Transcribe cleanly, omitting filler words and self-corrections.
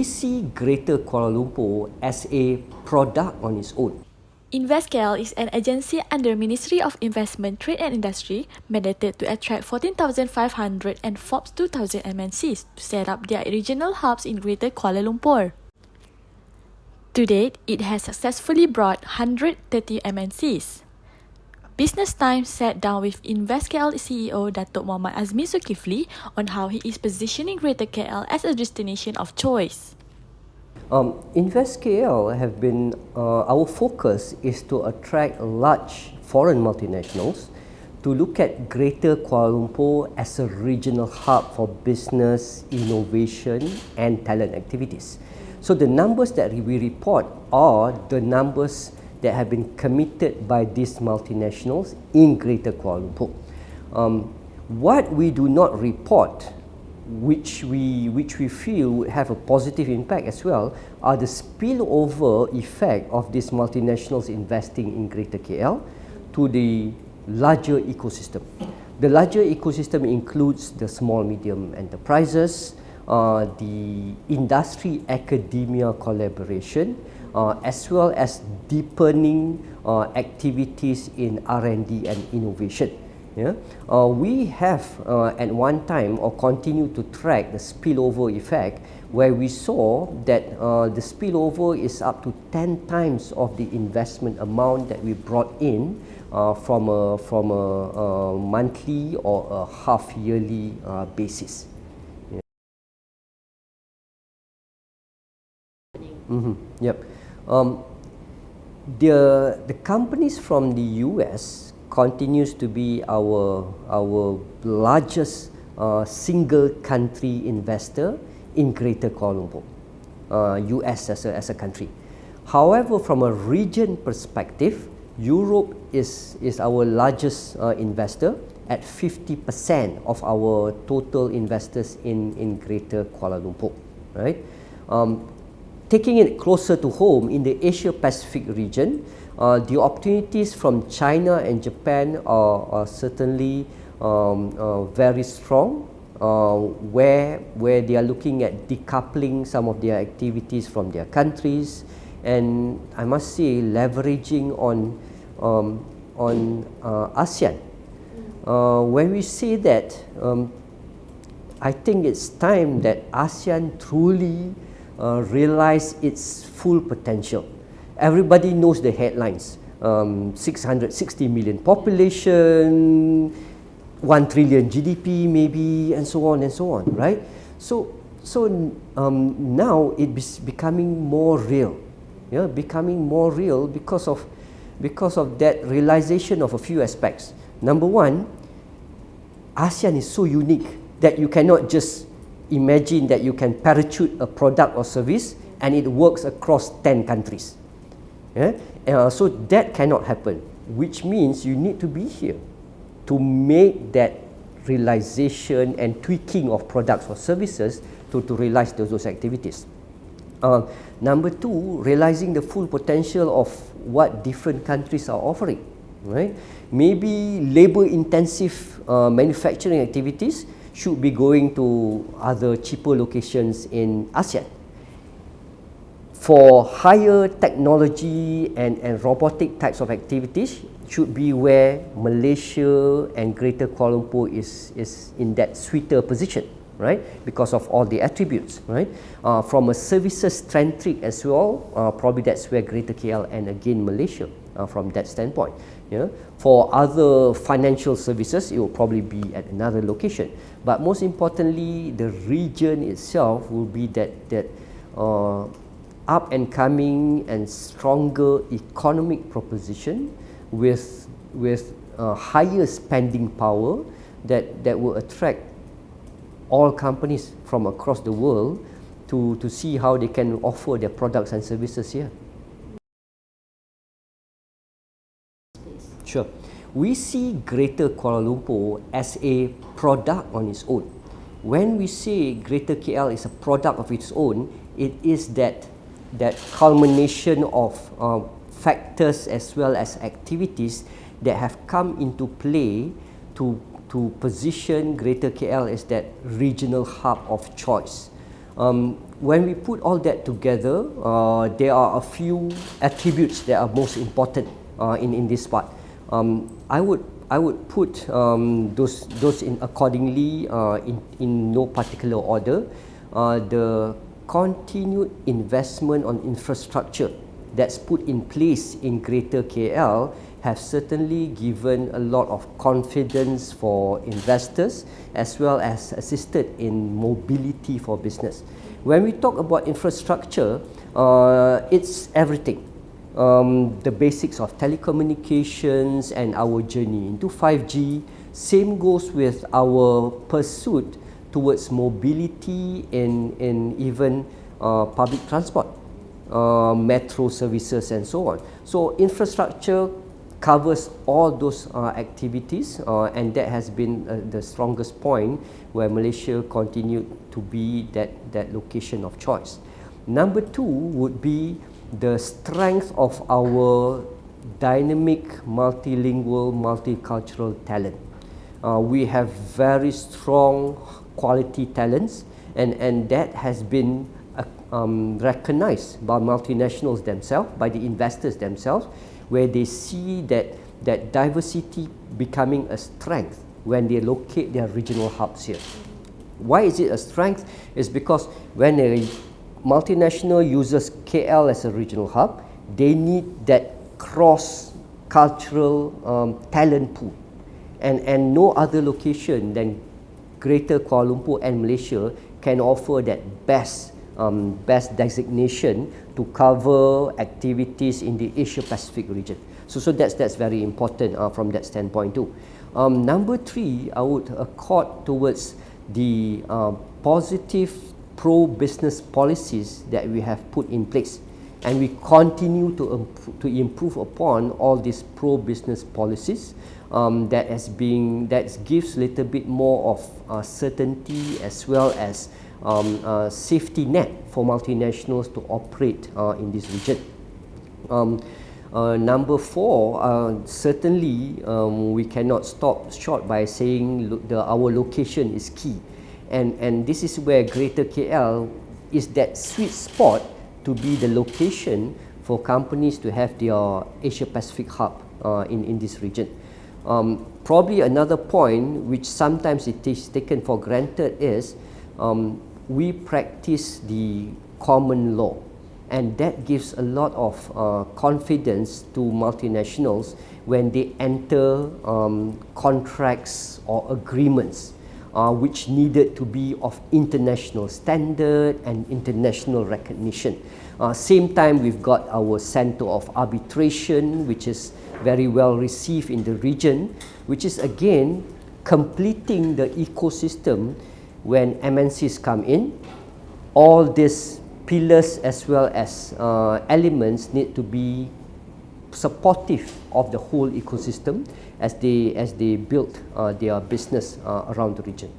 see Greater Kuala Lumpur as a product on its own. InvestKL is an agency under Ministry of Investment, Trade and Industry mandated to attract 14,500 and Forbes 2,000 MNCs to set up their regional hubs in Greater Kuala Lumpur. To date, it has successfully brought 130 MNCs. Business Times sat down with InvestKL CEO Datuk Muhammad Azmi Zulkifli on how he is positioning Greater KL as a destination of choice. InvestKL have been, our focus is to attract large foreign multinationals to look at Greater Kuala Lumpur as a regional hub for business, innovation and talent activities. So the numbers that we report are the numbers that have been committed by these multinationals in Greater Kuala Lumpur. What we do not report, which we feel would have a positive impact as well, are the spillover effect of these multinationals investing in Greater KL to the larger ecosystem. The larger ecosystem includes the small medium enterprises, the industry academia collaboration, as well as deepening activities in R&D and innovation. Yeah? We have at one time or continue to track the spillover effect, where we saw that the spillover is up to 10 times of the investment amount that we brought in from a monthly or a half-yearly basis. Yeah. Yep. The companies from the US continues to be our largest single country investor in Greater Kuala Lumpur, US as a country. However, from a region perspective, Europe is our largest investor at 50% of our total investors in Greater Kuala Lumpur, right? Taking it closer to home, in the Asia Pacific region, the opportunities from China and Japan are certainly very strong, where they are looking at decoupling some of their activities from their countries, and I must say leveraging on ASEAN. When we say that, I think it's time that ASEAN truly realize its full potential. Everybody knows the headlines: 660 million population, 1 trillion GDP maybe, and so on, right? So now it's becoming more real, yeah, becoming more real because of that realization of a few aspects. Number one, ASEAN is so unique that you cannot just imagine that you can parachute a product or service and it works across 10 countries. Yeah? So that cannot happen, which means you need to be here to make that realization and tweaking of products or services to realize those activities. Number two, realizing the full potential of what different countries are offering. Right? Maybe labor-intensive manufacturing activities should be going to other cheaper locations in ASEAN. For higher technology and robotic types of activities, should be where Malaysia and Greater Kuala Lumpur is in that sweeter position, right? Because of all the attributes, right? From a services-centric as well, probably that's where Greater KL and again Malaysia from that standpoint. Yeah? For other financial services, it will probably be at another location. But most importantly, the region itself will be that up and coming and stronger economic proposition with higher spending power that will attract all companies from across the world to see how they can offer their products and services here. Sure. We see Greater Kuala Lumpur as a product on its own. When we say Greater KL is a product of its own, it is that culmination of factors as well as activities that have come into play to position Greater KL as that regional hub of choice. when we put all that together, there are a few attributes that are most important in this part. I would put those in accordingly in no particular order. The continued investment on infrastructure that's put in place in Greater KL have certainly given a lot of confidence for investors as well as assisted in mobility for business. When we talk about infrastructure, it's everything. The basics of telecommunications and our journey into 5G. Same goes with our pursuit towards mobility in even public transport, metro services and so on. So infrastructure covers all those activities, and that has been the strongest point where Malaysia continued to be that location of choice. Number two would be the strength of our dynamic, multilingual, multicultural talent. We have very strong quality talents, and that has been recognized by multinationals themselves, by the investors themselves, where they see that diversity becoming a strength when they locate their regional hubs here. Why is it a strength? It's because when a multinational uses KL as a regional hub, they need that cross-cultural talent pool. And no other location than Greater Kuala Lumpur and Malaysia can offer that best designation to cover activities in the Asia Pacific region. So that's very important from that standpoint too. Number three, I would accord towards the positive pro-business policies that we have put in place, and we continue to improve upon all these pro-business policies. That gives a little bit more of certainty as well as safety net for multinationals to operate in this region. Number four, certainly we cannot stop short by saying our location is key, and this is where Greater KL is that sweet spot to be the location for companies to have their Asia Pacific hub in this region. Probably another point which sometimes it is taken for granted is we practice the common law, and that gives a lot of confidence to multinationals when they enter contracts or agreements which needed to be of international standard and international recognition. Same time, we've got our Center of Arbitration, which is very well received in the region, which is again completing the ecosystem. When MNCs come in, all these pillars as well as elements need to be supportive of the whole ecosystem as they build their business around the region.